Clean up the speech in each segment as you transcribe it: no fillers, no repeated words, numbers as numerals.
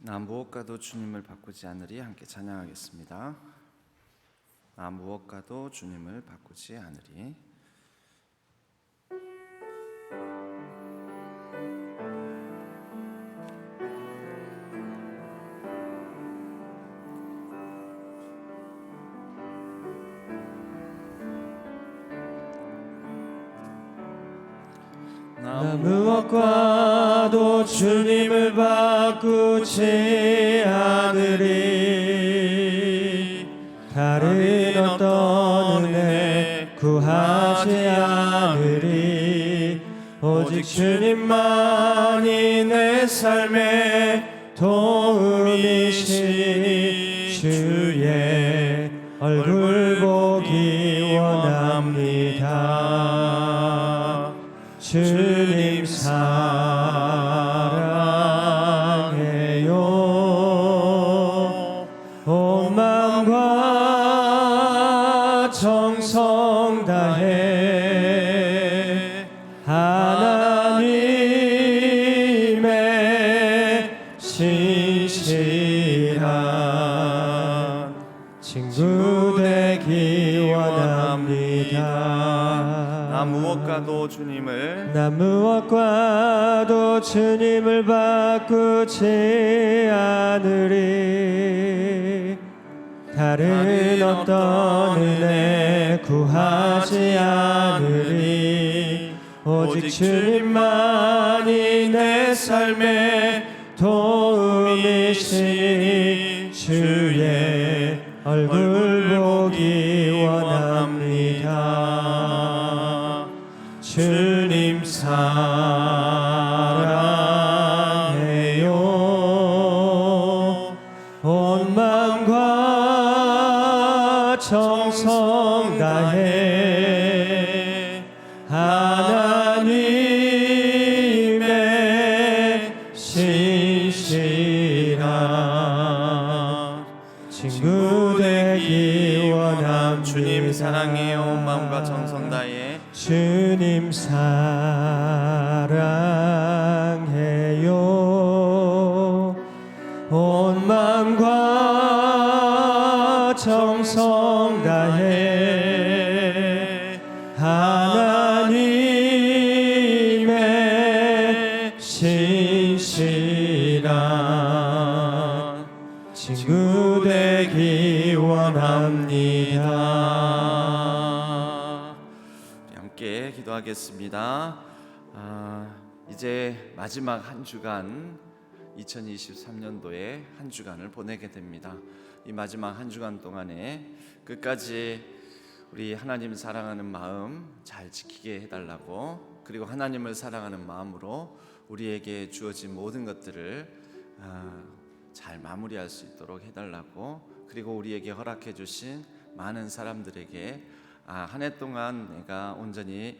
나 무엇과도 주님을 바꾸지 않으리. 함께 찬양하겠습니다. 나 무엇과도 주님을 바꾸지 않으리. 나 무엇과도 주님을 바꾸지 않으리. 다른 어떤 은혜 구하지 않으리. 오직 주님만이 내 삶의 도움이시니 주의 얼굴 보기 원합니다. 주님 사랑해요. 온 마음과 정성 다해 하나님의 신실한 친구 되기 원합니다. 나 무엇과도 주님을 바꾸지 않으리. 다른 어떤 은혜 구하지 않으리. 오직 주님만이 내 삶의 도움이시니 주의 얼굴 보기 원합니다. 주님 사랑해요. 온 마음과 정성 다해 하나님의 신실한 친구 되기 원합니다. 주님 사랑해요. 온 마음과 정성 다해 주님 사랑해요. 온 마음과 정성 다해 하나님의 신실한 친구 되기 원합니다. 함께 기도하겠습니다. 이제 마지막 한 주간 2023년도에 한 주간을 보내게 됩니다. 이 마지막 한 주간 동안에 끝까지 우리 하나님 사랑하는 마음 잘 지키게 해달라고, 그리고 하나님을 사랑하는 마음으로 우리에게 주어진 모든 것들을 잘 마무리할 수 있도록 해달라고, 그리고 우리에게 허락해 주신 많은 사람들에게 한 해 동안 내가 온전히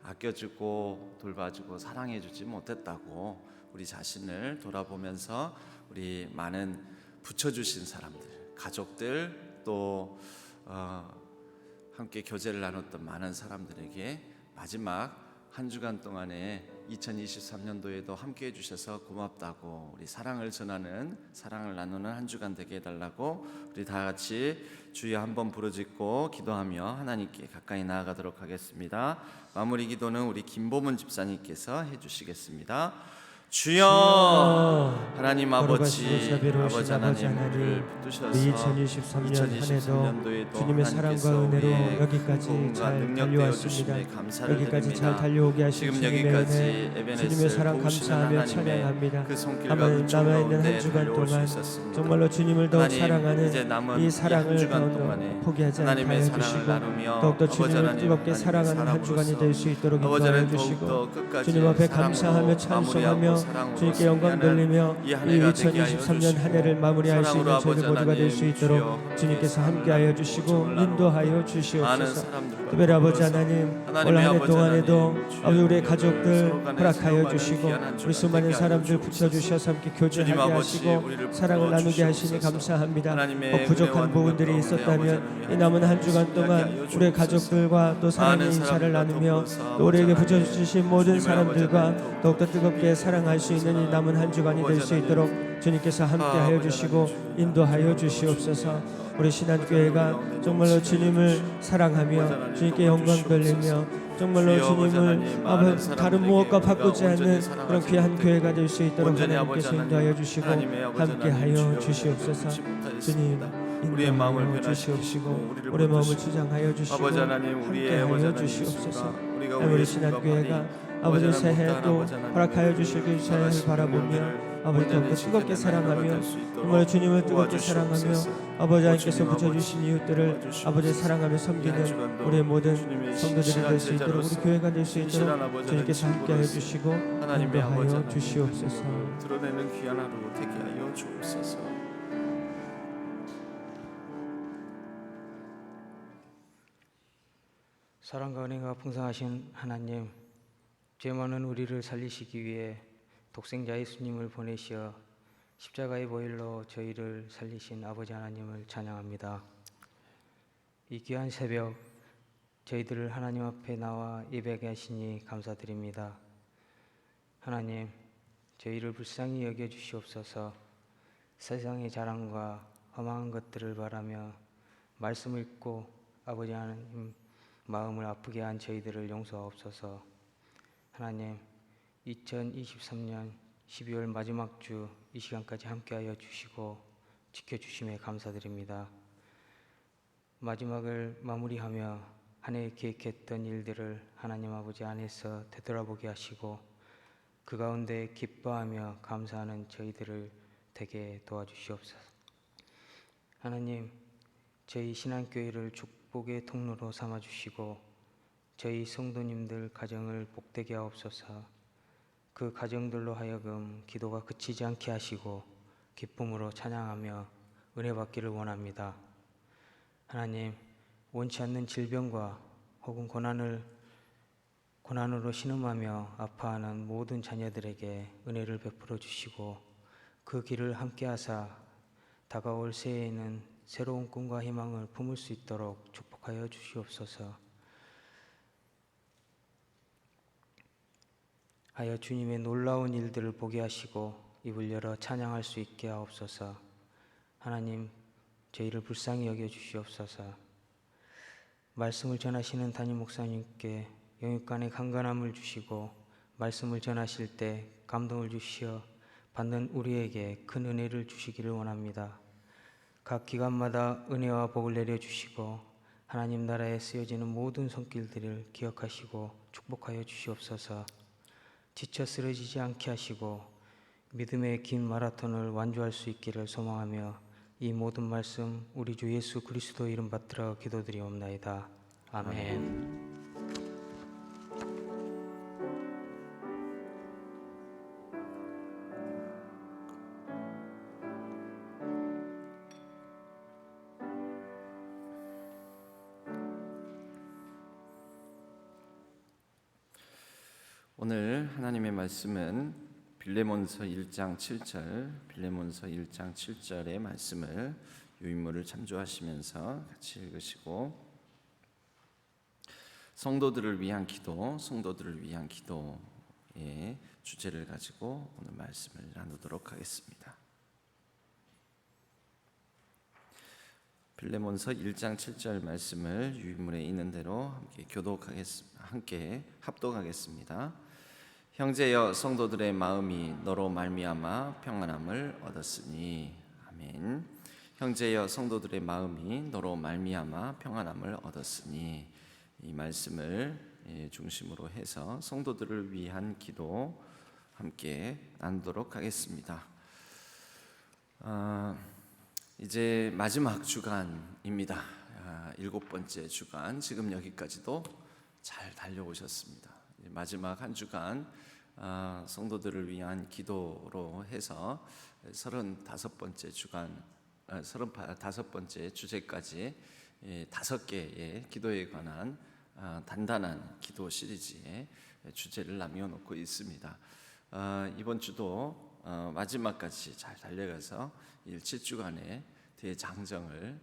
아껴주고 돌봐주고 사랑해주지 못했다고 우리 자신을 돌아보면서 우리 많은 붙여주신 사람들, 가족들, 또 함께 교제를 나눴던 많은 사람들에게 마지막 한 주간 동안에 2023년도에도 함께 해주셔서 고맙다고, 우리 사랑을 전하는, 사랑을 나누는 한 주간 되게 해달라고 우리 다 같이 주여 한번 부르짖고 기도하며 하나님께 가까이 나아가도록 하겠습니다. 마무리 기도는 우리 김보문 집사님께서 해주시겠습니다. 주여 하나님 아버지 하나님을 붙드셔서 2023년도에도 주님의 사랑과 은혜로 여기까지 잘 달려왔습니다. 여기까지 잘 달려오게 하신 주님의 은혜, 주님의 사랑 감사하며 찬양합니다. 남아있는 한 주간 동안 정말로 주님을 더욱 사랑하는 이 사랑을 포기하지 않게 하여 주시고, 더욱더 주님을 뜨겁게 사랑하는 한 주간이 될 수 있도록 인도하여 주시고, 주님 앞에 감사하며 찬송하며 주님께 영광 돌리며 이 2023년 한 해를 마무리할 수 있는 저희들 모두가 될 수 있도록 주님께서 함께하여 주시고 인도하여 주시옵소서. 특별히 아버지 하나님, 올 한 해 동안에도 우리의 가족들 허락하여 주시고, 우리 수많은 사람들 붙여주셔서 함께 교제하게 하시고 사랑을 나누게 하시니 감사합니다. 부족한 부분들이 있었다면 이 남은 한 주간 동안 우리의 가족들과 또 사랑의 인사를 나누며 또 우리에게 붙여주신 모든 사람들과 더욱더 뜨겁게 사랑할 수 있는 이 남은 한 주간이 될 수 있도록 주님께서 함께하여 주시고 인도하여 주시옵소서. 우리 신한교회가 정말로 주님을 사랑하며 주님께 영광 돌리며 정말로 주님을 다른 무엇과 바꾸지 않는 그런 귀한 교회가 될 수 있도록 하나님께서 인도하여 주시고 함께하여 주시옵소서. 주님 우리의 마음을 인도하여 주시옵시고 우리의 마음을 주장하여 주시고 함께하여 주시옵소서. 우리 신한교회가 아버지 새해도 허락하여 주실 그 새해를 바라보며 아버지 더욱더 뜨겁게 사랑하며 정말 주님을 뜨겁게 사랑하며 아버지 하나님께서 붙여주신 이웃들을 아버지 사랑하며 섬기는 우리의 모든 성도들이 될 수 있도록 우리 교회가 될 수 있도록 주님께서 함께하여 주시고 인도하여 주시옵소서. 드러내는 귀한 하루 되게 하여 주옵소서. 사랑과 은혜가 풍성하신 하나님, 죄 많은 우리를 살리시기 위해 독생자 예수님을 보내시어 십자가의 보혈로 저희를 살리신 아버지 하나님을 찬양합니다. 이 귀한 새벽 저희들을 하나님 앞에 나와 예배하게 하시니 감사드립니다. 하나님, 저희를 불쌍히 여겨 주시옵소서. 세상의 자랑과 험한 것들을 바라며 말씀을 읽고 아버지 하나님 마음을 아프게 한 저희들을 용서하옵소서. 하나님, 2023년 12월 마지막 주 이 시간까지 함께하여 주시고 지켜주심에 감사드립니다. 마지막을 마무리하며 한 해 계획했던 일들을 하나님 아버지 안에서 되돌아보게 하시고 그 가운데 기뻐하며 감사하는 저희들을 되게 도와주시옵소서. 하나님, 저희 신한교회를 축복의 통로로 삼아주시고 저희 성도님들 가정을 복되게 하옵소서. 그 가정들로 하여금 기도가 그치지 않게 하시고 기쁨으로 찬양하며 은혜 받기를 원합니다. 하나님, 원치 않는 질병과 혹은 고난으로 신음하며 아파하는 모든 자녀들에게 은혜를 베풀어 주시고 그 길을 함께 하사 다가올 새해에는 새로운 꿈과 희망을 품을 수 있도록 축복하여 주시옵소서. 하여 주님의 놀라운 일들을 보게 하시고 입을 열어 찬양할 수 있게 하옵소서. 하나님, 저희를 불쌍히 여겨 주시옵소서. 말씀을 전하시는 담임 목사님께 영육간의 강건함을 주시고 말씀을 전하실 때 감동을 주시어 받는 우리에게 큰 은혜를 주시기를 원합니다. 각 기관마다 은혜와 복을 내려주시고 하나님 나라에 쓰여지는 모든 손길들을 기억하시고 축복하여 주시옵소서. 지쳐 쓰러지지 않게 하시고 믿음의 긴 마라톤을 완주할 수 있기를 소망하며 이 모든 말씀 우리 주 예수 그리스도 이름 받들어 기도드리옵나이다. 아멘. 오늘 하나님의 말씀은 빌레몬서 1장 7절의 말씀을 유인물을 참조하시면서 같이 읽으시고 성도들을 위한 기도의 주제를 가지고 오늘 말씀을 나누도록 하겠습니다. 빌레몬서 1장 7절 말씀을 유인물에 있는 대로 함께 합독하겠습니다. 형제여, 성도들의 마음이 너로 말미암아 평안함을 얻었으니. 아멘. 형제여, 성도들의 마음이 너로 말미암아 평안함을 얻었으니. 이 말씀을 중심으로 해서 성도들을 위한 기도 함께 나누도록 하겠습니다. 이제 마지막 주간입니다. 7번째 주간, 지금 여기까지도 잘 달려오셨습니다. 마지막 한 주간 성도들을 위한 기도로 해서 35번째 주간, 35번째 주제까지 5개의 기도에 관한 단단한 기도 시리즈의 주제를 남겨놓고 있습니다. 이번 주도 마지막까지 잘 달려가서 7주간의 대장정을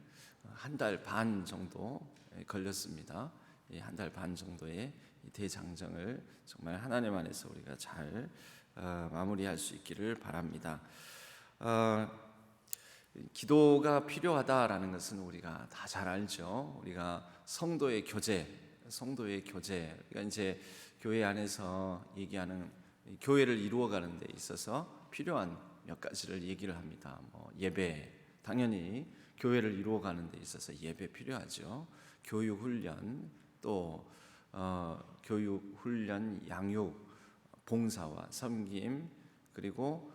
한 달 반 정도 걸렸습니다. 한 달 반 정도의 대장정을 정말 하나님 안에서 우리가 잘 마무리할 수 있기를 바랍니다. 기도가 필요하다라는 것은 우리가 다 잘 알죠. 우리가 성도의 교제, 그러니까 이제 교회 안에서 얘기하는 교회를 이루어가는 데 있어서 필요한 몇 가지를 얘기를 합니다. 예배, 당연히 교회를 이루어가는 데 있어서 예배 필요하죠. 교육 훈련, 또 교육 훈련, 양육, 봉사와 섬김, 그리고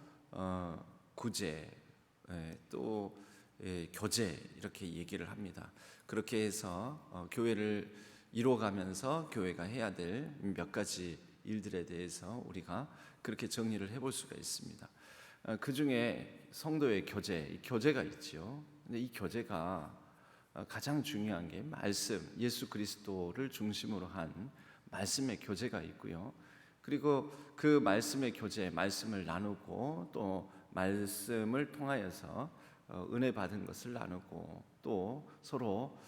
구제, 또 교제, 이렇게 얘기를 합니다. 그렇게 해서 교회를 이루어가면서 교회가 해야 될 몇 가지 일들에 대해서 우리가 그렇게 정리를 해볼 수가 있습니다. 그 중에 성도의 교제, 이 교제가 있죠. 근데 이 교제가 가장 중요한 게 말씀, 예수 그리스도를 중심으로 한 말씀의 교제가 있고요. 그리고 그 말씀의 교제, 말씀을 나누고 또 말씀을 통하여서 은혜 받은 것을 나누고 또 서로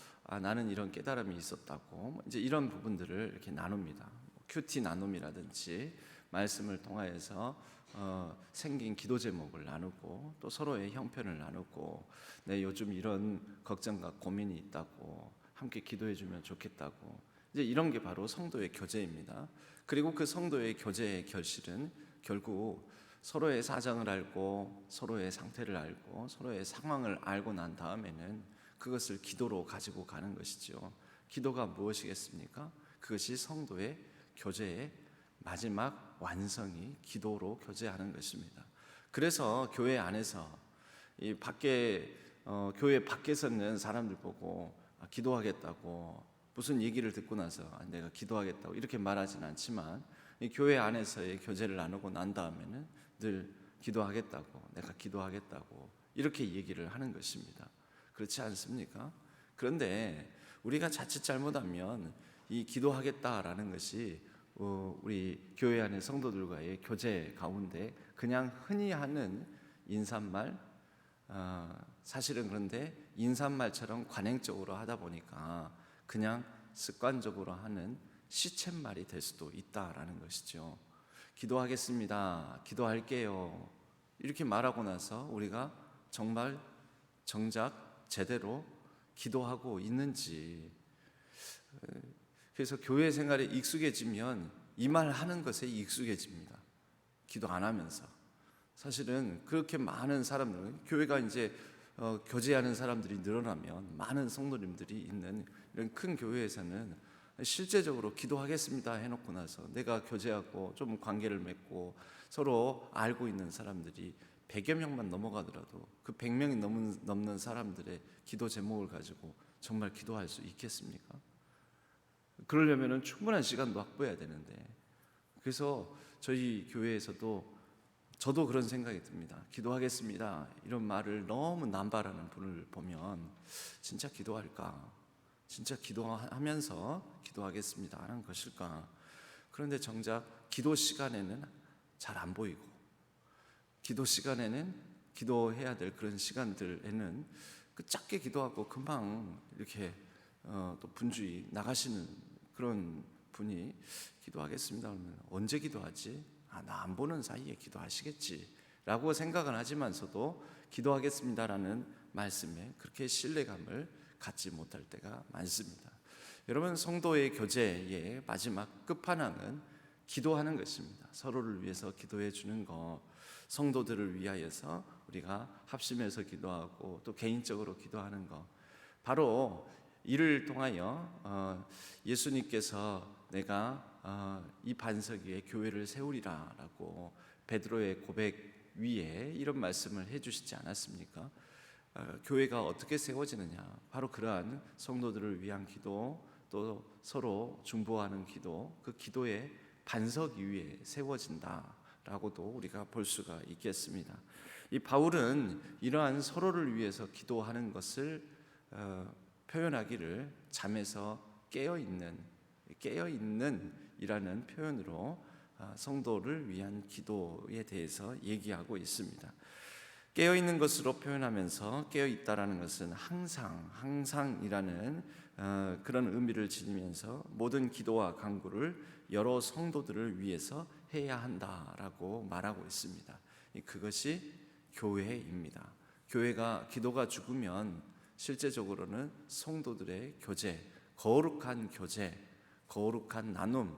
나는 이런 깨달음이 있었다고 이제 이런 부분들을 이렇게 나눕니다. 큐티 나눔이라든지 말씀을 통하여서 생긴 기도 제목을 나누고 또 서로의 형편을 나누고 내 요즘 이런 걱정과 고민이 있다고 함께 기도해 주면 좋겠다고 이제 이런 게 바로 성도의 교제입니다. 그리고 그 성도의 교제의 결실은 결국 서로의 사정을 알고 서로의 상태를 알고 서로의 상황을 알고 난 다음에는 그것을 기도로 가지고 가는 것이죠. 기도가 무엇이겠습니까? 그것이 성도의 교제의 마지막 완성이 기도로 교제하는 것입니다. 그래서 교회 안에서 이 밖에 교회 밖에서 있는 사람들 보고 기도하겠다고 무슨 얘기를 듣고 나서 내가 기도하겠다고 이렇게 말하진 않지만 이 교회 안에서의 교제를 나누고 난 다음에는 늘 기도하겠다고, 내가 기도하겠다고 이렇게 얘기를 하는 것입니다. 그렇지 않습니까? 그런데 우리가 자칫 잘못하면 이 기도하겠다라는 것이 우리 교회 안의 성도들과의 교제 가운데 그냥 흔히 하는 인사말, 사실은 그런데 인사말처럼 관행적으로 하다 보니까 그냥 습관적으로 하는 시쳇말이 될 수도 있다라는 것이죠. 기도하겠습니다. 기도할게요. 이렇게 말하고 나서 우리가 정말 정작 제대로 기도하고 있는지, 그래서 교회 생활에 익숙해지면 이 말 하는 것에 익숙해집니다. 기도 안 하면서. 사실은 그렇게 많은 사람들은 교회가 이제 교제하는 사람들이 늘어나면 많은 성도님들이 있는 이런 큰 교회에서는 실제적으로 기도하겠습니다 해놓고 나서 내가 교제하고 좀 관계를 맺고 서로 알고 있는 사람들이 100여 명만 넘어가더라도 그 100명이 넘는 사람들의 기도 제목을 가지고 정말 기도할 수 있겠습니까? 그러려면 충분한 시간도 확보해야 되는데, 그래서 저희 교회에서도 저도 그런 생각이 듭니다. 기도하겠습니다 이런 말을 너무 남발하는 분을 보면 진짜 기도할까? 진짜 기도하면서 기도하겠습니다 하는 것일까? 그런데 정작 기도 시간에는 잘 안 보이고, 기도 시간에는 기도해야 될 그런 시간들에는 그 짧게 기도하고 금방 이렇게 또 분주히 나가시는 그런 분이 기도하겠습니다 하면 언제 기도하지? 나 안 보는 사이에 기도하시겠지 라고 생각은 하지만서도 기도하겠습니다라는 말씀에 그렇게 신뢰감을 갖지 못할 때가 많습니다. 여러분, 성도의 교제의 마지막 끝판왕은 기도하는 것입니다. 서로를 위해서 기도해 주는 것, 성도들을 위하여서 우리가 합심해서 기도하고 또 개인적으로 기도하는 것, 바로 이를 통하여 예수님께서 내가 이 반석 위에 교회를 세우리라 라고 베드로의 고백 위에 이런 말씀을 해주시지 않았습니까? 교회가 어떻게 세워지느냐, 바로 그러한 성도들을 위한 기도, 또 서로 중보하는 기도, 그 기도의 반석 위에 세워진다라고도 우리가 볼 수가 있겠습니다. 이 바울은 이러한 서로를 위해서 기도하는 것을 표현하기를 잠에서 깨어있는 이라는 표현으로 성도를 위한 기도에 대해서 얘기하고 있습니다. 깨어있는 것으로 표현하면서 깨어있다라는 것은 항상이라는 그런 의미를 지니면서 모든 기도와 간구를 여러 성도들을 위해서 해야 한다라고 말하고 있습니다. 그것이 교회입니다. 기도가 죽으면 실제적으로는 성도들의 교제, 거룩한 나눔,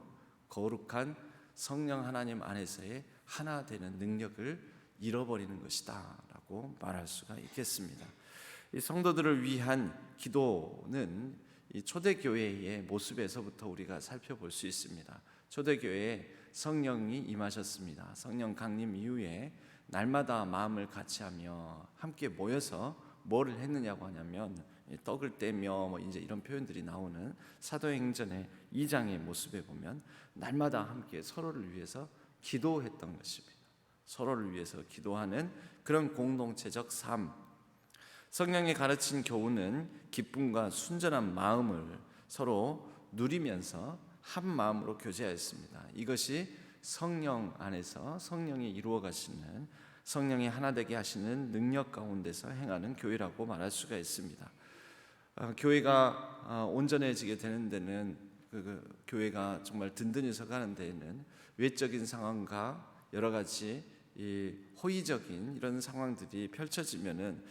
거룩한 성령 하나님 안에서의 하나 되는 능력을 잃어버리는 것이다 라고 말할 수가 있겠습니다. 이 성도들을 위한 기도는 이 초대교회의 모습에서부터 우리가 살펴볼 수 있습니다. 초대교회에 성령이 임하셨습니다. 성령 강림 이후에 날마다 마음을 같이하며 함께 모여서 뭐를 했느냐고 하냐면 떡을 떼며 이제 이런 표현들이 나오는 사도행전의 2장의 모습에 보면 날마다 함께 서로를 위해서 기도했던 것입니다. 서로를 위해서 기도하는 그런 공동체적 삶. 성령이 가르친 교훈은 기쁨과 순전한 마음을 서로 누리면서 한 마음으로 교제하였습니다. 이것이 성령 안에서 성령이 이루어 가시는, 성령이 하나 되게 하시는 능력 가운데서 행하는 교회라고 말할 수가 있습니다. 교회가 온전해지게 되는 데는 교회가 정말 든든히 서가는 데에는 외적인 상황과 여러 가지 이 호의적인 이런 상황들이 펼쳐지면은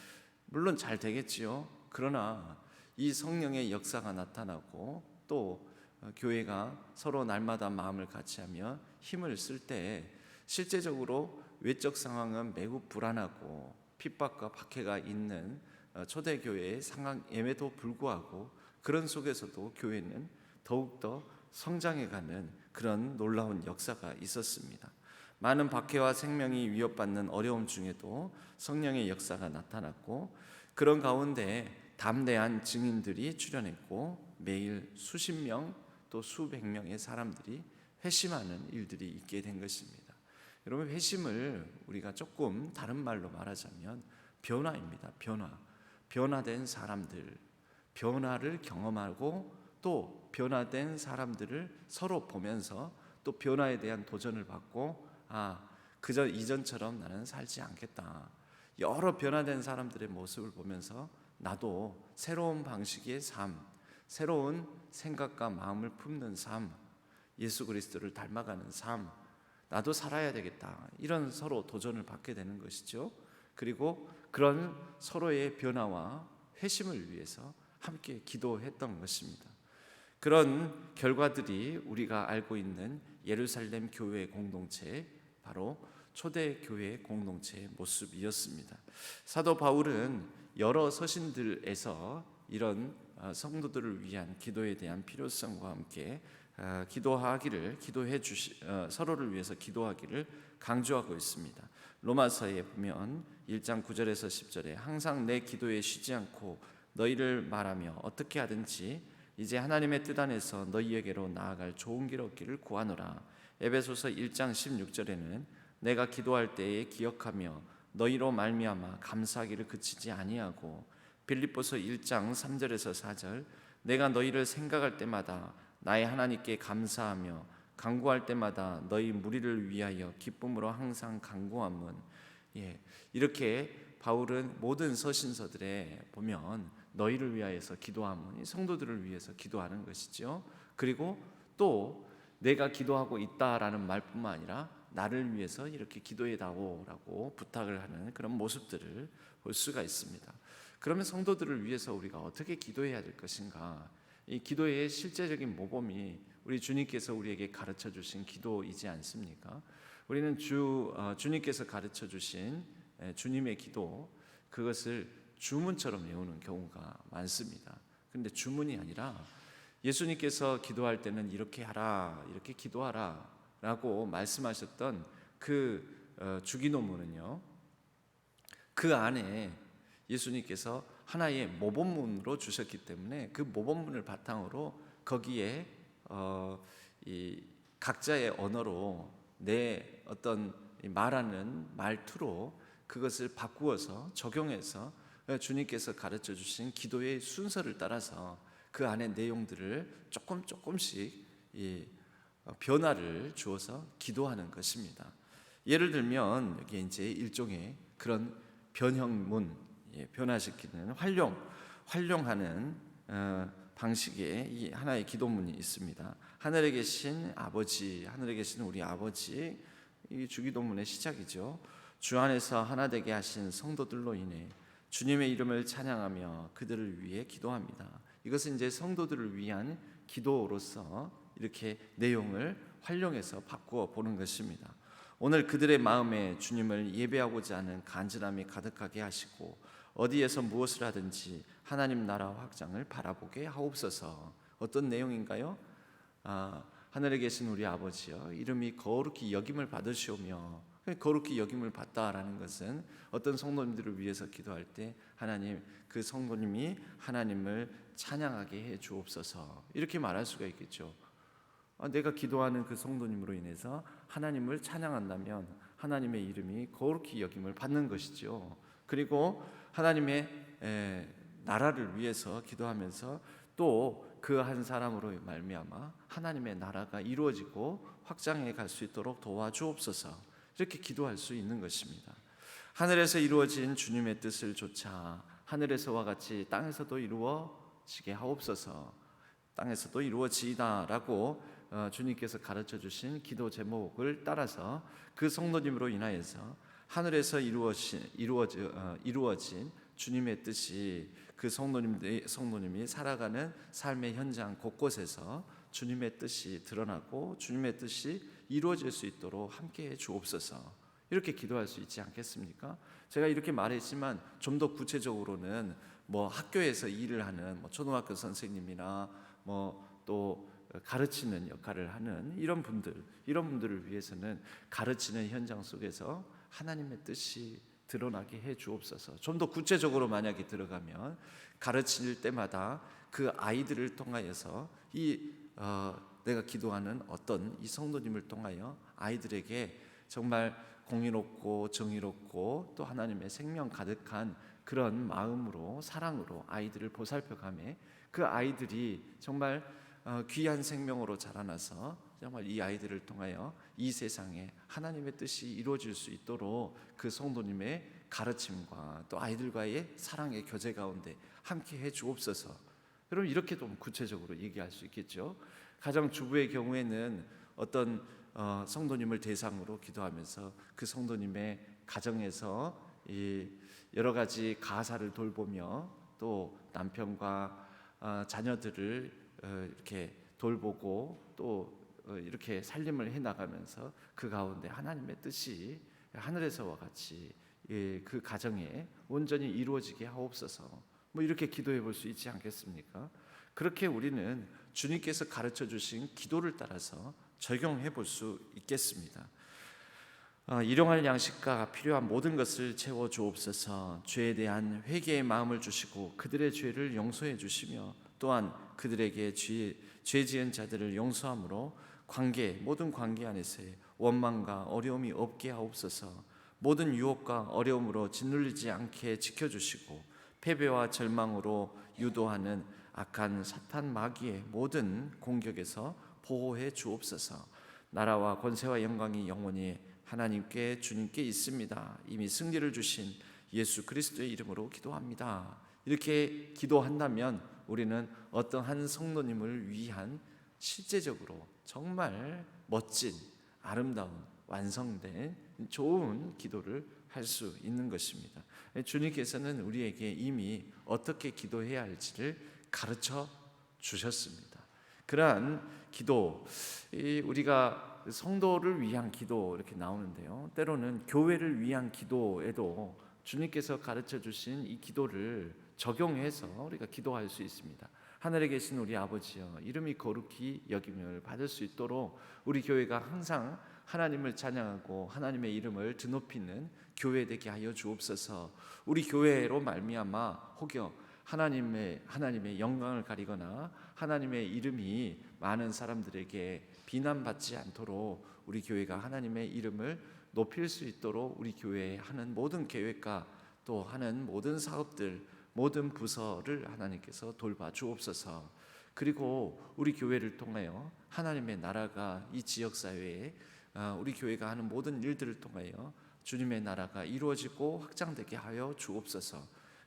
물론 잘 되겠지요. 그러나 이 성령의 역사가 나타나고 또 교회가 서로 날마다 마음을 같이하며 힘을 쓸 때 실제적으로 외적 상황은 매우 불안하고 핍박과 박해가 있는 초대교회의 상황임에도 불구하고 그런 속에서도 교회는 더욱더 성장해가는 그런 놀라운 역사가 있었습니다. 많은 박해와 생명이 위협받는 어려움 중에도 성령의 역사가 나타났고 그런 가운데 담대한 증인들이 출연했고 매일 수십 명 또 수백 명의 사람들이 회심하는 일들이 있게 된 것입니다. 여러분, 회심을 우리가 조금 다른 말로 말하자면 변화입니다. 변화된 사람들, 변화를 경험하고 또 변화된 사람들을 서로 보면서 또 변화에 대한 도전을 받고 그저 이전처럼 나는 살지 않겠다. 여러 변화된 사람들의 모습을 보면서 나도 새로운 방식의 삶, 새로운 생각과 마음을 품는 삶, 예수 그리스도를 닮아가는 삶, 나도 살아야 되겠다. 이런 서로 도전을 받게 되는 것이죠. 그리고 그런 서로의 변화와 회심을 위해서 함께 기도했던 것입니다. 그런 결과들이 우리가 알고 있는 예루살렘 교회 공동체, 바로 초대교회 공동체의 모습이었습니다. 사도 바울은 여러 서신들에서 이런 성도들을 위한 기도에 대한 필요성과 함께 서로를 위해서 기도하기를 강조하고 있습니다. 로마서에 보면 1장 9절에서 10절에 항상 내 기도에 쉬지 않고 너희를 말하며 어떻게 하든지 이제 하나님의 뜻 안에서 너희에게로 나아갈 좋은 길 얻기를 구하노라. 에베소서 1장 16절에는 내가 기도할 때에 기억하며 너희로 말미암아 감사하기를 그치지 아니하고, 빌립보서 1장 3절에서 4절 내가 너희를 생각할 때마다 나의 하나님께 감사하며 간구할 때마다 너희 무리를 위하여 기쁨으로 항상 간구함은. 이렇게 바울은 모든 서신서들에 보면 너희를 위하여서 기도함은 성도들을 위해서 기도하는 것이죠. 그리고 또 내가 기도하고 있다라는 말뿐만 아니라 나를 위해서 이렇게 기도해다오라고 부탁을 하는 그런 모습들을 볼 수가 있습니다. 그러면 성도들을 위해서 우리가 어떻게 기도해야 될 것인가? 이 기도의 실제적인 모범이 우리 주님께서 우리에게 가르쳐 주신 기도이지 않습니까? 우리는 주님께서 가르쳐 주신 주님의 기도, 그것을 주문처럼 외우는 경우가 많습니다. 그런데 주문이 아니라 예수님께서 기도할 때는 이렇게 하라, 이렇게 기도하라 라고 말씀하셨던 그 주기도문은요, 그 안에 예수님께서 하나의 모범문으로 주셨기 때문에 그 모범문을 바탕으로 거기에 이 각자의 언어로 내 어떤 말하는 말투로 그것을 바꾸어서 적용해서 주님께서 가르쳐 주신 기도의 순서를 따라서 그 안에 내용들을 조금씩 변화를 주어서 기도하는 것입니다. 예를 들면 여기 이제 일종의 그런 변형문, 변화시키는 활용하는 방식의 이 하나의 기도문이 있습니다. 하늘에 계신 아버지, 하늘에 계신 우리 아버지, 이 주기도문의 시작이죠. 주 안에서 하나 되게 하신 성도들로 인해 주님의 이름을 찬양하며 그들을 위해 기도합니다. 이것은 이제 성도들을 위한 기도로서 이렇게 내용을 활용해서 바꾸어 보는 것입니다. 오늘 그들의 마음에 주님을 예배하고자 하는 간절함이 가득하게 하시고 어디에서 무엇을 하든지 하나님 나라 확장을 바라보게 하옵소서. 어떤 내용인가요? 하늘에 계신 우리 아버지여, 이름이 거룩히 여김을 받으시오며, 거룩히 여김을 받다라는 것은 어떤 성도님들을 위해서 기도할 때 하나님, 그 성도님이 하나님을 찬양하게 해 주옵소서, 이렇게 말할 수가 있겠죠. 내가 기도하는 그 성도님으로 인해서 하나님을 찬양한다면 하나님의 이름이 거룩히 여김을 받는 것이죠. 그리고 하나님의 나라를 위해서 기도하면서 또 그 한 사람으로 말미암아 하나님의 나라가 이루어지고 확장해 갈 수 있도록 도와주옵소서, 이렇게 기도할 수 있는 것입니다. 하늘에서 이루어진 주님의 뜻을 조차 하늘에서와 같이 땅에서도 이루어지게 하옵소서. 땅에서도 이루어지이다라고 주님께서 가르쳐 주신 기도 제목을 따라서 그 성도님으로 인하여서 하늘에서 이루어진 주님의 뜻이 그 성도님이 살아가는 삶의 현장 곳곳에서 주님의 뜻이 드러나고 주님의 뜻이 이루어질 수 있도록 함께해 주옵소서, 이렇게 기도할 수 있지 않겠습니까? 제가 이렇게 말했지만 좀 더 구체적으로는 학교에서 일을 하는 초등학교 선생님이나 또 가르치는 역할을 하는 이런 분들을 위해서는 가르치는 현장 속에서 하나님의 뜻이 드러나게 해 주옵소서. 좀 더 구체적으로 만약에 들어가면 가르칠 때마다 그 아이들을 통하여서 내가 기도하는 어떤 이 성도님을 통하여 아이들에게 정말 공의롭고 정의롭고 또 하나님의 생명 가득한 그런 마음으로, 사랑으로 아이들을 보살펴가며 그 아이들이 정말 귀한 생명으로 자라나서 정말 이 아이들을 통하여 이 세상에 하나님의 뜻이 이루어질 수 있도록 그 성도님의 가르침과 또 아이들과의 사랑의 교제 가운데 함께 해 주옵소서. 여러분, 이렇게 좀 구체적으로 얘기할 수 있겠죠. 가정 주부의 경우에는 어떤 성도님을 대상으로 기도하면서 그 성도님의 가정에서 이 여러 가지 가사를 돌보며 또 남편과 자녀들을 이렇게 돌보고 또 이렇게 살림을 해나가면서 그 가운데 하나님의 뜻이 하늘에서와 같이 그 가정에 온전히 이루어지게 하옵소서, 이렇게 기도해 볼 수 있지 않겠습니까? 그렇게 우리는 주님께서 가르쳐 주신 기도를 따라서 적용해 볼 수 있겠습니다. 일용할 양식과 필요한 모든 것을 채워 주옵소서. 죄에 대한 회개의 마음을 주시고 그들의 죄를 용서해 주시며 또한 그들에게 죄 지은 자들을 용서함으로 모든 관계 안에서의 원망과 어려움이 없게 하옵소서. 모든 유혹과 어려움으로 짓눌리지 않게 지켜주시고 패배와 절망으로 유도하는 악한 사탄 마귀의 모든 공격에서 보호해 주옵소서. 나라와 권세와 영광이 영원히 하나님께 주님께 있습니다. 이미 승리를 주신 예수 그리스도의 이름으로 기도합니다. 이렇게 기도한다면 우리는 어떠한 성도님을 위한 실제적으로 정말 멋진, 아름다운, 완성된 좋은 기도를 할 수 있는 것입니다. 주님께서는 우리에게 이미 어떻게 기도해야 할지를 가르쳐 주셨습니다. 그러한 기도, 우리가 성도를 위한 기도 이렇게 나오는데요, 때로는 교회를 위한 기도에도 주님께서 가르쳐 주신 이 기도를 적용해서 우리가 기도할 수 있습니다. 하늘에 계신 우리 아버지여, 이름이 거룩히 여김을 받을 수 있도록 우리 교회가 항상 하나님을 찬양하고 하나님의 이름을 드높이는 교회 되게 하여 주옵소서. 우리 교회로 말미암아 혹여 하나님의 영광을 가리거나 하나님의 이름이 많은 사람들에게 비난받지 않도록 우리 교회가 하나님의 이름을 높일 수 있도록 우리 교회에 하는 모든 계획과 또 하는 모든 사업들, 모든 부서를 하나님께서 돌봐 주옵소서. 그리고 우리 교회를 통하여 하나님의 나라가 이 지역사회에 우리 교회가 하는 모든 일들을 통하여 주님의 나라가 이루어지고 확장되게 하여 주옵소서.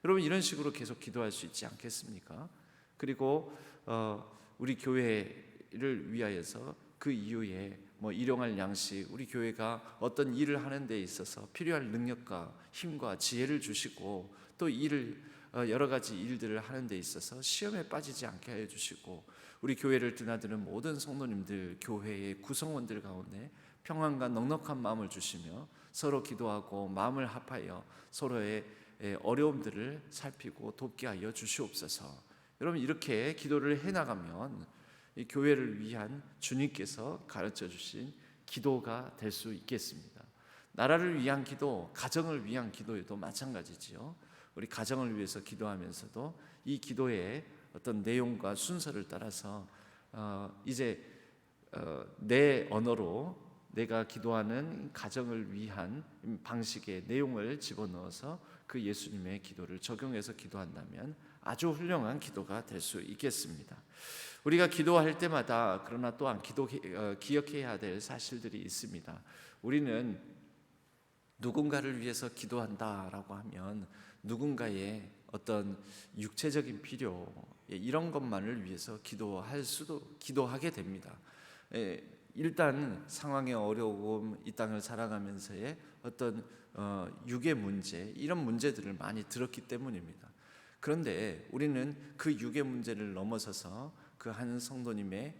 여러분, 이런 식으로 계속 기도할 수 있지 않겠습니까? 그리고 우리 교회를 위하여서 그 이후에 뭐 일용할 양식, 우리 교회가 어떤 일을 하는 데 있어서 필요할 능력과 힘과 지혜를 주시고, 또 일을 여러 가지 일들을 하는 데 있어서 시험에 빠지지 않게 하여 주시고, 우리 교회를 드나드는 모든 성도님들, 교회의 구성원들 가운데 평안과 넉넉한 마음을 주시며 서로 기도하고 마음을 합하여 서로의 어려움들을 살피고 돕게 하여 주시옵소서. 여러분, 이렇게 기도를 해나가면 이 교회를 위한 주님께서 가르쳐 주신 기도가 될 수 있겠습니다. 나라를 위한 기도, 가정을 위한 기도에도 마찬가지지요. 우리 가정을 위해서 기도하면서도 이 기도의 어떤 내용과 순서를 따라서 이제 내 언어로 내가 기도하는 가정을 위한 방식의 내용을 집어넣어서 그 예수님의 기도를 적용해서 기도한다면 아주 훌륭한 기도가 될 수 있겠습니다. 우리가 기도할 때마다 그러나 또한 기억해야 될 사실들이 있습니다. 우리는 누군가를 위해서 기도한다라고 하면 누군가의 어떤 육체적인 필요, 이런 것만을 위해서 기도하게 됩니다. 일단 상황의 어려움, 이 땅을 살아가면서의 어떤 육의 문제, 이런 문제들을 많이 들었기 때문입니다. 그런데 우리는 그 육의 문제를 넘어서서 그 한 성도님의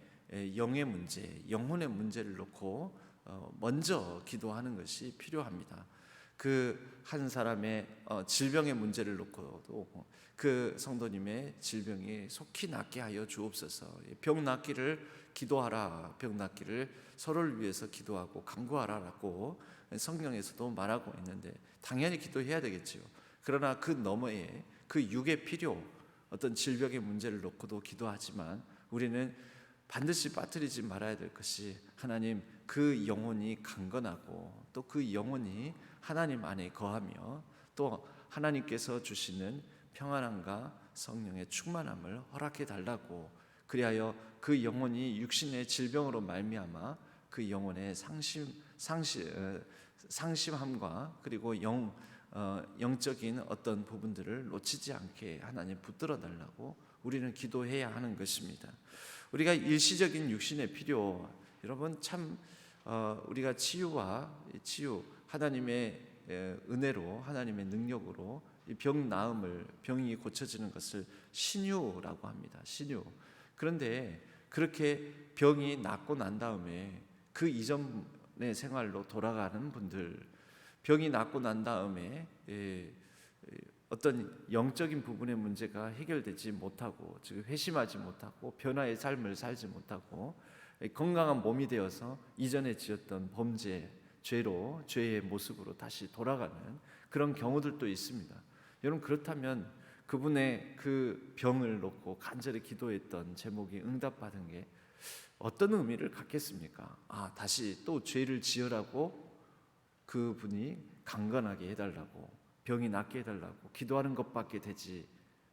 영의 문제, 영혼의 문제를 놓고 먼저 기도하는 것이 필요합니다. 그 한 사람의 질병의 문제를 놓고도 그 성도님의 질병이 속히 낫게 하여 주옵소서. 병 낫기를 기도하라, 병 낫기를 서로를 위해서 기도하고 간구하라라고 성경에서도 말하고 있는데 당연히 기도해야 되겠지요. 그러나 그 너머에 그 육의 필요, 어떤 질병의 문제를 놓고도 기도하지만 우리는 반드시 빠뜨리지 말아야 될 것이, 하나님, 그 영혼이 강건하고 또 그 영혼이 하나님 안에 거하며 또 하나님께서 주시는 평안함과 성령의 충만함을 허락해 달라고, 그리하여 그 영혼이 육신의 질병으로 말미암아 그 영혼의 상심함과 그리고 영적인 어떤 부분들을 놓치지 않게 하나님 붙들어 달라고 우리는 기도해야 하는 것입니다. 우리가 일시적인 육신의 필요, 여러분 참 우리가 치유, 하나님의 은혜로, 하나님의 능력으로 이 병이 고쳐지는 것을 신유라고 합니다. 신유. 그런데 그렇게 병이 낫고 난 다음에 그 이전의 생활로 돌아가는 분들, 병이 낫고 난 다음에 어떤 영적인 부분의 문제가 해결되지 못하고, 즉 회심하지 못하고 변화의 삶을 살지 못하고 건강한 몸이 되어서 이전에 지었던 범죄, 죄의 모습으로 다시 돌아가는 그런 경우들도 있습니다. 여러분, 그렇다면 그분의 그 병을 놓고 간절히 기도했던 제목이 응답받은 게 어떤 의미를 갖겠습니까? 다시 또 죄를 지으라고 그분이 강건하게 해달라고, 병이 낫게 해달라고 기도하는 것밖에 되지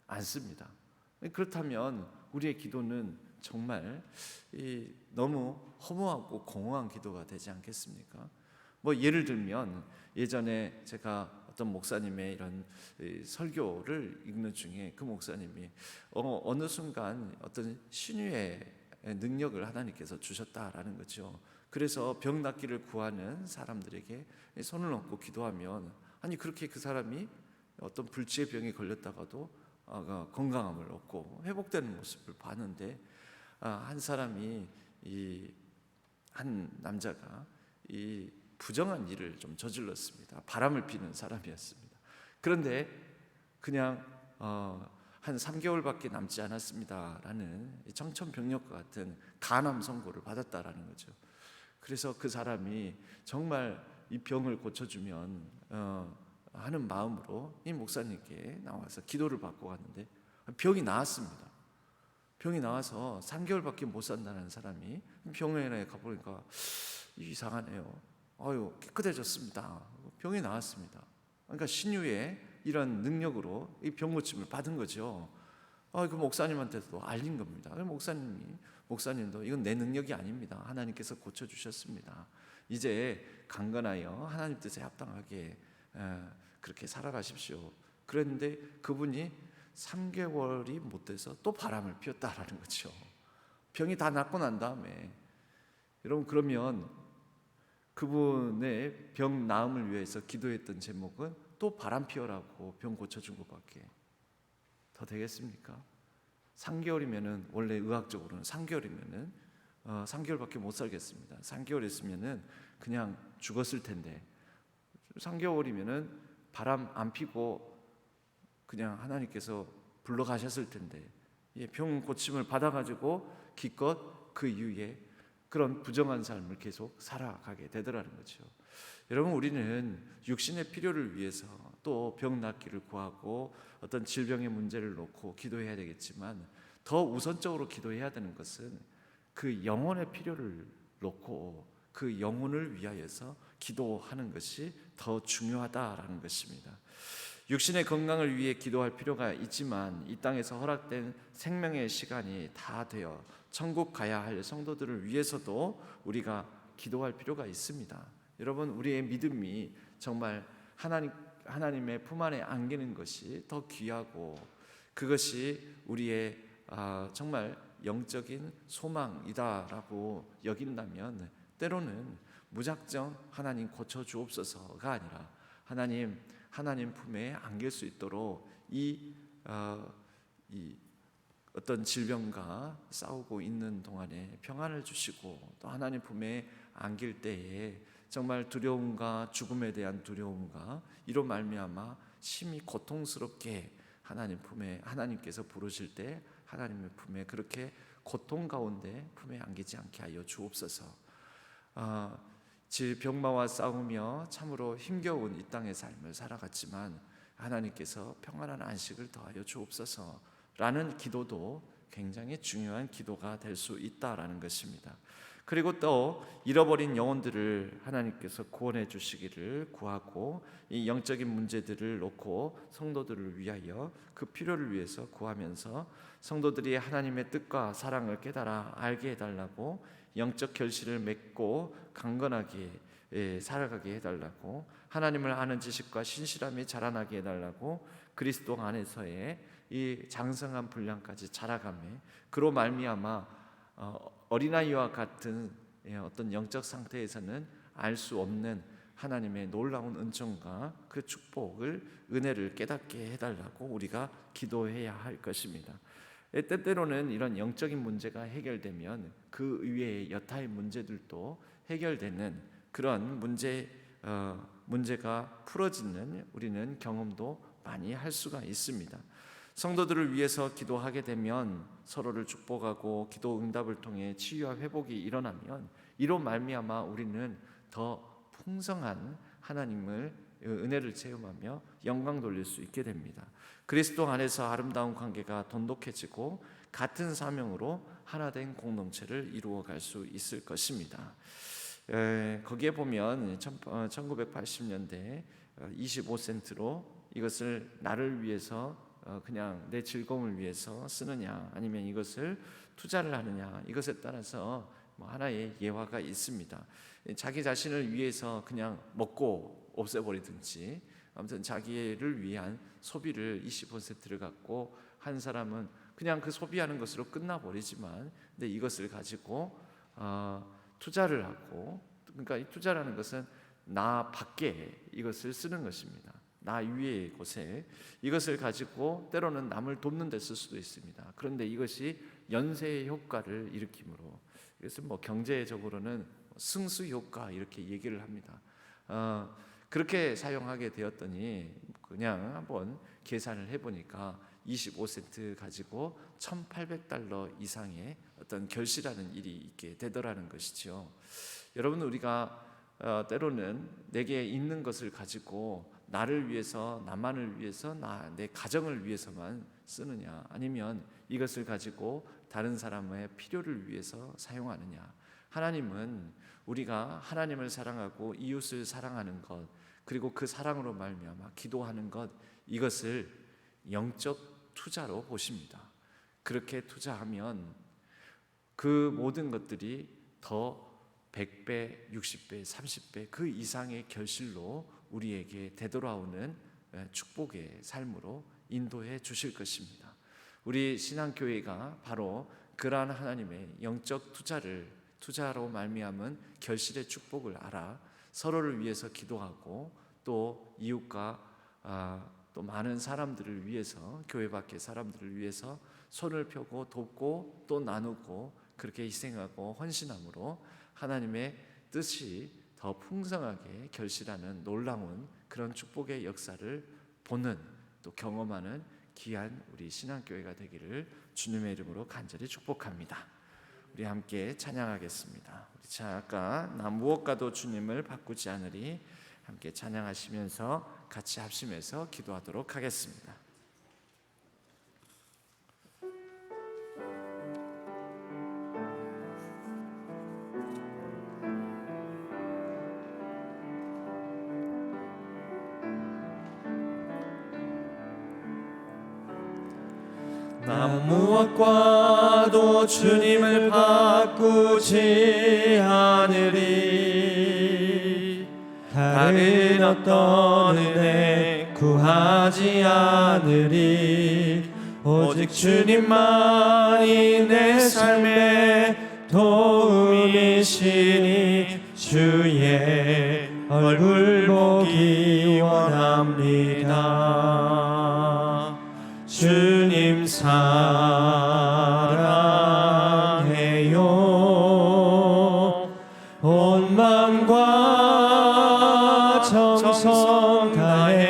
않습니다. 그렇다면 우리의 기도는 정말 너무 허무하고 공허한 기도가 되지 않겠습니까? 예를 들면 예전에 제가 어떤 목사님의 이런 설교를 읽는 중에 그 목사님이 어느 순간 어떤 신유의 능력을 하나님께서 주셨다라는 거죠. 그래서 병 낫기를 구하는 사람들에게 손을 얹고 기도하면, 그렇게 그 사람이 어떤 불치의 병에 걸렸다가도 건강함을 얻고 회복되는 모습을 봤는데, 한 남자가 이 부정한 일을 좀 저질렀습니다. 바람을 피는 사람이었습니다. 그런데 그냥 한 3개월밖에 남지 않았습니다라는 청천벽력과 같은 간암 선고를 받았다라는 거죠. 그래서 그 사람이 정말 이 병을 고쳐주면 하는 마음으로 이 목사님께 나와서 기도를 받고 갔는데 병이 나았습니다. 병이 나와서 3개월밖에 못 산다는 사람이 병원에 가보니까 이상하네요. 깨끗해졌습니다. 병이 나았습니다. 그러니까 신유의 이런 능력으로 이 병 고침을 받은 거죠. 그 목사님한테도 알린 겁니다. 목사님도 이건 내 능력이 아닙니다. 하나님께서 고쳐주셨습니다. 이제 강건하여 하나님 뜻에 합당하게 그렇게 살아가십시오. 그랬는데 그분이 3개월이 못 돼서 또 바람을 피웠다라는 거죠. 병이 다 낫고 난 다음에. 여러분, 그러면 그분의 병 나음을 위해서 기도했던 제목은 또 바람 피워라고 병 고쳐준 것밖에 더 되겠습니까? 3개월이면은 원래 의학적으로는 3개월이면은 3개월밖에 못 살겠습니다. 3개월 있으면은 그냥 죽었을 텐데 3개월이면은 바람 안 피고 그냥 하나님께서 불러가셨을 텐데 병 고침을 받아가지고 기껏 그 이후에 그런 부정한 삶을 계속 살아가게 되더라는 거죠. 여러분, 우리는 육신의 필요를 위해서 또 병 낫기를 구하고 어떤 질병의 문제를 놓고 기도해야 되겠지만 더 우선적으로 기도해야 되는 것은 그 영혼의 필요를 놓고 그 영혼을 위하여서 기도하는 것이 더 중요하다라는 것입니다. 육신의 건강을 위해 기도할 필요가 있지만 이 땅에서 허락된 생명의 시간이 다 되어 천국 가야 할 성도들을 위해서도 우리가 기도할 필요가 있습니다. 여러분, 우리의 믿음이 정말 하나님의 품 안에 안기는 것이 더 귀하고 그것이 우리의 정말 영적인 소망이다라고 여긴다면 때로는 무작정 하나님 고쳐 주옵소서가 아니라 하나님 품에 안길 수 있도록 이 어떤 질병과 싸우고 있는 동안에 평안을 주시고 또 하나님 품에 안길 때에 정말 두려움과 죽음에 대한 두려움과 이로 말미암아 심히 고통스럽게 하나님 품에 하나님께서 부르실 때 하나님의 품에 그렇게 고통 가운데 품에 안기지 않게 하여 주옵소서. 질병마와 싸우며 참으로 힘겨운 이 땅의 삶을 살아갔지만 하나님께서 평안한 안식을 더하여 주옵소서라는 기도도 굉장히 중요한 기도가 될 수 있다라는 것입니다. 그리고 또 잃어버린 영혼들을 하나님께서 구원해 주시기를 구하고 이 영적인 문제들을 놓고 성도들을 위하여 그 필요를 위해서 구하면서 성도들이 하나님의 뜻과 사랑을 깨달아 알게 해달라고 영적 결실을 맺고 강건하게 살아가게 해달라고 하나님을 아는 지식과 신실함이 자라나게 해달라고 그리스도 안에서의 이 장성한 분량까지 자라가며 그로 말미암아 어린아이와 같은 어떤 영적 상태에서는 알 수 없는 하나님의 놀라운 은총과 그 축복을 은혜를 깨닫게 해달라고 우리가 기도해야 할 것입니다. 때때로는 이런 영적인 문제가 해결되면 그 이외의 여타의 문제들도 해결되는 그런 문제가 풀어지는 우리는 경험도 많이 할 수가 있습니다. 성도들을 위해서 기도하게 되면 서로를 축복하고 기도 응답을 통해 치유와 회복이 일어나면 이로 말미암아 우리는 더 풍성한 하나님을 은혜를 체험하며 영광 돌릴 수 있게 됩니다. 그리스도 안에서 아름다운 관계가 돈독해지고 같은 사명으로 하나된 공동체를 이루어갈 수 있을 것입니다. 거기에 보면 1980년대 25센트로 이것을 나를 위해서 그냥 내 즐거움을 위해서 쓰느냐 아니면 이것을 투자를 하느냐 이것에 따라서 하나의 예화가 있습니다. 자기 자신을 위해서 그냥 먹고 없애버리든지 아무튼 자기를 위한 소비를 25센트를 갖고 한 사람은 그냥 그 소비하는 것으로 끝나버리지만 근데 이것을 가지고 투자를 하고 그러니까 이 투자라는 것은 나 밖에 이것을 쓰는 것입니다. 나 위의 곳에 이것을 가지고 때로는 남을 돕는 데 쓸 수도 있습니다. 그런데 이것이 연쇄의 효과를 일으키므로 이것은 경제적으로는 승수 효과 이렇게 얘기를 합니다. 그렇게 사용하게 되었더니 그냥 한번 계산을 해보니까 25센트 가지고 $1,800 이상의 어떤 결실하는 일이 있게 되더라는 것이죠. 여러분, 우리가 때로는 내게 있는 것을 가지고 나를 위해서 나만을 위해서 내 가정을 위해서만 쓰느냐 아니면 이것을 가지고 다른 사람의 필요를 위해서 사용하느냐. 하나님은 우리가 하나님을 사랑하고 이웃을 사랑하는 것 그리고 그 사랑으로 말미암아 기도하는 것 이것을 영적 투자로 보십니다. 그렇게 투자하면 그 모든 것들이 더 100배, 60배, 30배 그 이상의 결실로 우리에게 되돌아오는 축복의 삶으로 인도해 주실 것입니다. 우리 신앙교회가 바로 그러한 하나님의 영적 투자를 투자로 말미암은 결실의 축복을 알아 서로를 위해서 기도하고 또 이웃과 또 많은 사람들을 위해서, 교회 밖의 사람들을 위해서 손을 펴고 돕고 또 나누고 그렇게 희생하고 헌신함으로 하나님의 뜻이 더 풍성하게 결실하는 놀라운 그런 축복의 역사를 보는 또 경험하는 귀한 우리 신앙교회가 되기를 주님의 이름으로 간절히 축복합니다. 우리 함께 찬양하겠습니다. 우리 아까 나 무엇과도 주님을 바꾸지 않으리 함께 찬양하시면서 같이 합심해서 기도하도록 하겠습니다. 나 무엇과도 주님을 바꾸지 않으리 다른 어떤 은혜 구하지 않으리 오직 주님만이 내 삶의 도움이시니 주의 얼굴 보기 원합니다. 주님 사랑해요. 온 마음과 정성 다해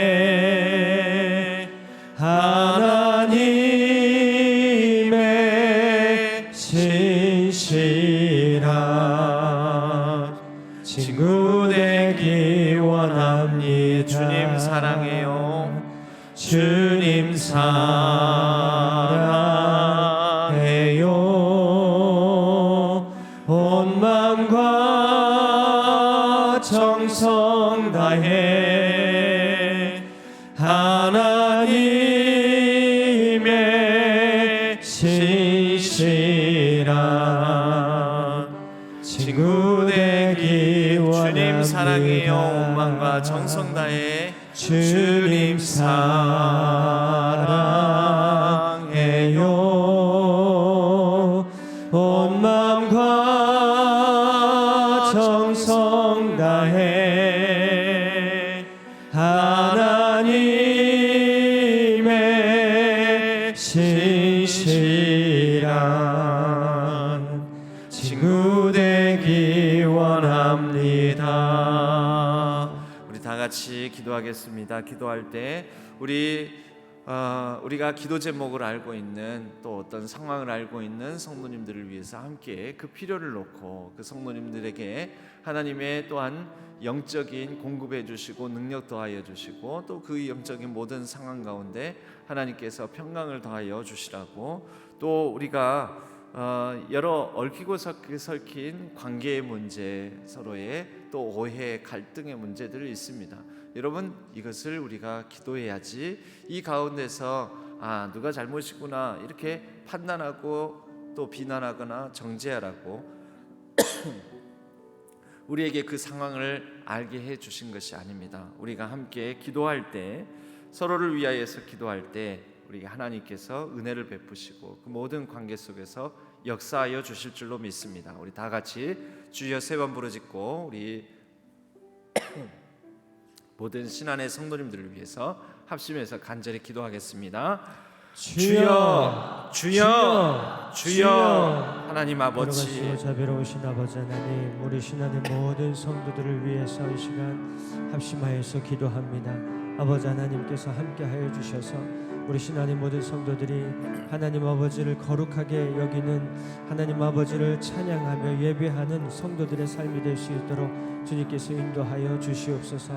하나님의 신실한 친구 되기 원합니다. 주님 사랑해요. 주님 사랑해요. 온 마음과 정성 다해 하나님의 신실한 친구 되기 원합니다. 주님 사랑해요. 온 마음과 정성 다해 주님 사랑해요. 온 마음과 정성 다해 하나님의 신실한 친구 되기 원합니다. 우리 다 같이 기도하겠습니다. 기도할 때 우리가 기도 제목을 알고 있는 또 어떤 상황을 알고 있는 성도님들을 위해서 함께 그 필요를 놓고 그 성도님들에게 하나님의 또한 영적인 공급해 주시고 능력 더하여 주시고 또 그 영적인 모든 상황 가운데 하나님께서 평강을 더하여 주시라고 또 우리가 여러 얽히고 설킨 관계의 문제, 서로의 또 오해, 갈등의 문제들이 있습니다. 여러분, 이것을 우리가 기도해야지 이 가운데서 누가 잘못이구나 이렇게 판단하고 또 비난하거나 정죄하라고 우리에게 그 상황을 알게 해 주신 것이 아닙니다. 우리가 함께 기도할 때, 서로를 위하여서 기도할 때 우리가 하나님께서 은혜를 베푸시고 그 모든 관계 속에서 역사하여 주실 줄로 믿습니다. 우리 다 같이 주여 세 번 부르짖고 우리 모든 신안의 성도님들을 위해서 합심해서 간절히 기도하겠습니다. 주여, 주여, 주여. 하나님 아버지, 걸어가시고 자비로우신 아버지 하나님, 우리 신안의 모든 성도들을 위해서 이 시간 합심하여서 기도합니다. 아버지 하나님께서 함께하여 주셔서 우리 신안의 모든 성도들이 하나님 아버지를 거룩하게 여기는 하나님 아버지를 찬양하며 예배하는 성도들의 삶이 될 수 있도록 주님께서 인도하여 주시옵소서.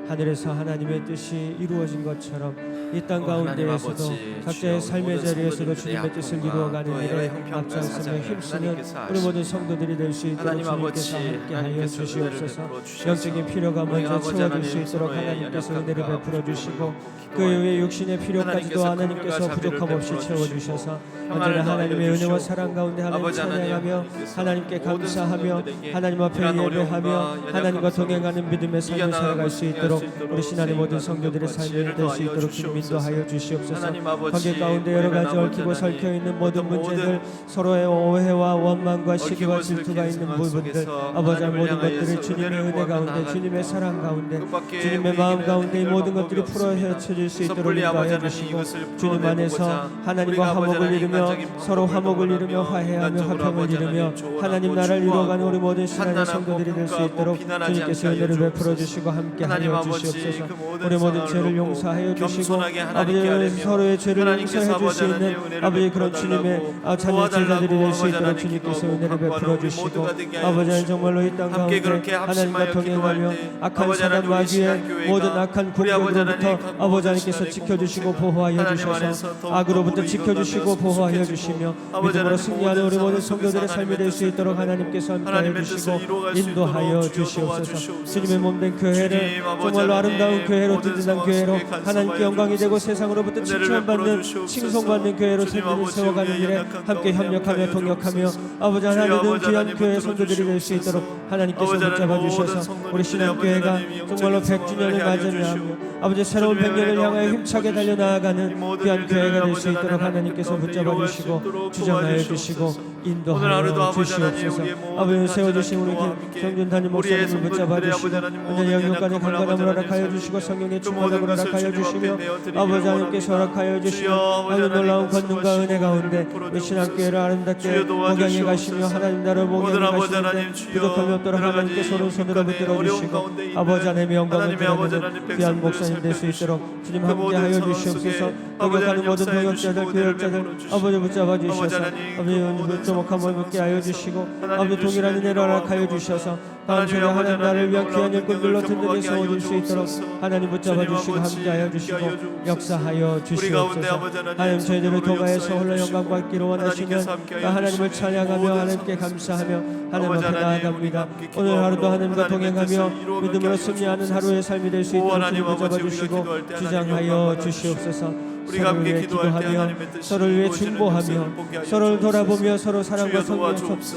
하늘에서 하나님의 뜻이 이루어진 것처럼 이 땅 가운데에서도 각자의 삶의 자리에서도 주님의 뜻을 이루어가는 일에 앞장서며 힘쓰는 우리 모든 성도들이 될 수 있도록 주님께서 함께하여 주시옵소서. 영적인 필요가 먼저 채워질 수 있도록 하나님께서 은혜를 베풀어 주시고 그 이후에 육신의 필요까지도 하나님께서 부족함 없이 채워주셔서 언제나 하나님의 은혜와 사랑 가운데 하나님 찬양하며 하나님께 감사하며 하나님 앞에 예배하며 하나님과 동행하는 믿음의 삶을 살아갈 수 있도록 우리 신앙의 모든 성도들의 삶이 될 수 있도록 주님 인도하여 주시옵소서. 관계 가운데 여러 가지 얽히고 설켜 있는 모든 문제들, 서로의 오해와 원망과 시기와 질투가 있는 부분들, 아버지 모든 것들을 주님의 은혜 가운데, 주님의 사랑 가운데, 주님의 마음 가운데 이 모든 것들이 풀어 헤쳐질 수 있도록 인도하여 주시고, 주님 안에서 하나님과 화목을 이루며 서로 화목을 이루며 화해하며 화평을 이루며 하나님 나라를 이루어가는 우리 모든 신앙의 성도들이 될 수 있도록 주님께서 은혜를 베풀어 주시고 함께하여 주시옵소서. 우리 모든 죄를 용서하여 주시고 아버지 서로의 죄를 용서해 줄 수 있는 아버지 그런 주님의 참여 제자들이 될 수 있도록 주님께서 은혜를 베풀어 주시고, 아버지는 정말로 이 땅 가운데 하나님과 동행하며 악한 사단 마귀의 모든 악한 공격으로부터 아버지 하나님께서 지켜주시고 보호하여 주셔서 악으로부터 지켜주시고 보호하여 주시며 믿음으로 승리하는 우리 모든 성도들의 삶이 될 수 있도록 하나님께서 함께하여 주시고 인도하여 주시옵소서. 주님의 몸된 교회를 정말로 아름다운 교회로, 든든한 교회로, 하나님께 영광이 되고 세상으로부터 칭찬받는 칭송받는 교회로 세워가는 일에 함께 협력하며 동역하며 아버지 하나님은 귀한 교회 성도들이 될 수 있도록 하나님께서 붙잡아 주셔서 우리 신앙교회가 정말로 100주년을 맞이하며 아버지 새로운 100년을 향하여 힘차게 달려나아가는 귀한 교회가 될 수 있도록 하나님께서 붙잡아 주시고 주장하여 주시고 인도하여 주시옵소서. 아버지 세워주신 우리 정준단임 목사님을 붙잡아 주시고 언제나 영육간에 강건함을 허락하여 주시고 성령의 충만함을 허락하여 주시며 아버지 하나님께서 허락하여 주시며 아버지 놀라운 권능과 은혜 가운데 우리 신앙교회를 아름답게 목양해 가시며 하나님 나라를 목양해 가시는데 부족함이 없도록 하나님께서 오른손으로 붙들어 주시고 아버지 하나님의 영광을 드러내는 귀한 목사님 될 수 있도록 주님 함께하여 주시옵소서. 동역하는 모든 동역자들 교역자들 아버지 붙잡아 주셔서 아버지 조목함을 붙게 하여 주시고 아버지 동일한 은혜를 허락하여 주셔서 다음 주에 하나님 나를 위한 귀한 일꾼들로 든든히 세워질 수 있도록 하나님 붙잡아 주시고 함께하여 주시고 역사하여 주시옵소서. 하나님 저희들을 통하여서 홀로 영광 받기로 원하시면 하나님을 찬양하며 하나님께 감사하며 하나님 앞에 나아갑니다. 오늘 하루도 하나님과 동행하며 믿음으로 승리하는 하루의 삶이 될 수 있도록 주님 붙잡아 주시고 주장하여 주시옵소서. 서로를 위해 기도하며 서로를 위해 중보하며 서로를 돌아보며 서로 사랑과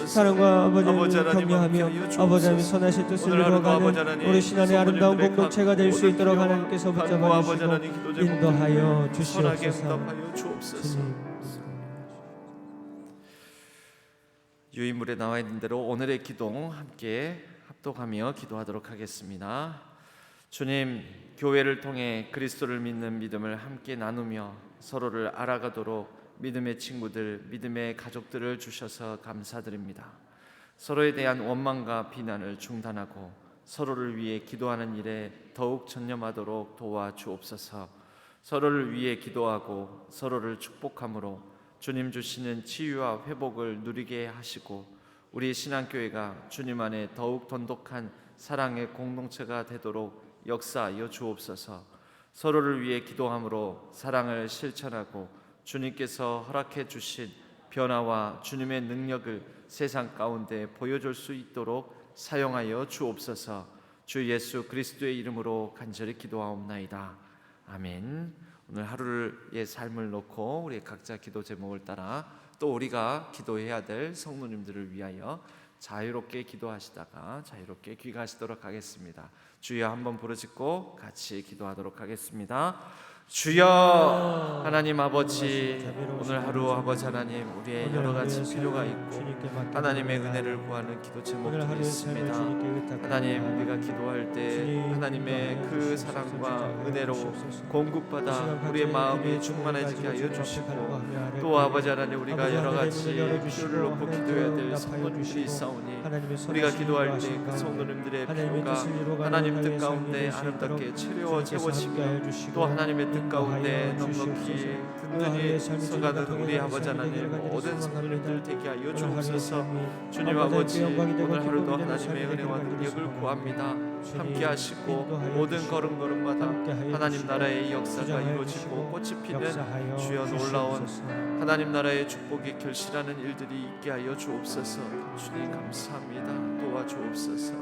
사랑과 아버지를 격려하며 아버지 하나님 선하신 뜻을 이루어가는 우리 신앙의 아름다운 공동체가 될 수 있도록 하나님께서 붙잡아 주시고 인도하여 주시옵소서. 유인물에 나와 있는 대로 오늘의 기도 함께 합독하며 기도하도록 하겠습니다. 주님, 교회를 통해 그리스도를 믿는 믿음을 함께 나누며 서로를 알아가도록 믿음의 친구들, 믿음의 가족들을 주셔서 감사드립니다. 서로에 대한 원망과 비난을 중단하고 서로를 위해 기도하는 일에 더욱 전념하도록 도와주옵소서. 서로를 위해 기도하고 서로를 축복함으로 주님 주시는 치유와 회복을 누리게 하시고 우리 신앙교회가 주님 안에 더욱 돈독한 사랑의 공동체가 되도록 역사하여 주옵소서. 서로를 위해 기도함으로 사랑을 실천하고 주님께서 허락해 주신 변화와 주님의 능력을 세상 가운데 보여줄 수 있도록 사용하여 주옵소서. 주 예수 그리스도의 이름으로 간절히 기도하옵나이다. 아멘. 오늘 하루의 삶을 놓고 우리 각자 기도 제목을 따라 또 우리가 기도해야 될 성도님들을 위하여 자유롭게 기도하시다가 자유롭게 귀가하시도록 하겠습니다. 주여 한번 부르짖고 같이 기도하도록 하겠습니다. 주여 하나님 아버지, 오늘 하루 아버지 하나님 우리의 여러 가지 필요가 있고 하나님의 은혜를 구하는 기도 제목들이 있습니다. 하나님 우리가 기도할 때 하나님의 그 사랑과 은혜로 공급받아 우리의 마음이 충만해지게 하여 주시고 또 아버지 하나님 우리가 여러 가지 필요를 놓고 기도해야 될 성도님들이 있사오니 우리가 기도할 때 그 성도님들의 필요가 하나님 뜻 가운데 아름답게 채워지며 또 하나님의 뜻 가운데 넉넉히 든든히 서가는 우리 아버지 하나님 모든 성도님들 되게 하여 주옵소서. 주님 아버지 오늘 하루도 하나님의 은혜와 능력을 구합니다. 함께 하시고 모든 걸음걸음마다 하나님 나라의 역사가 이루어지고 꽃이 피는 주여 놀라운 하나님 나라의 축복이 결실하는 일들이 있게 하여 주옵소서. 주님 감사합니다. 도와주옵소서.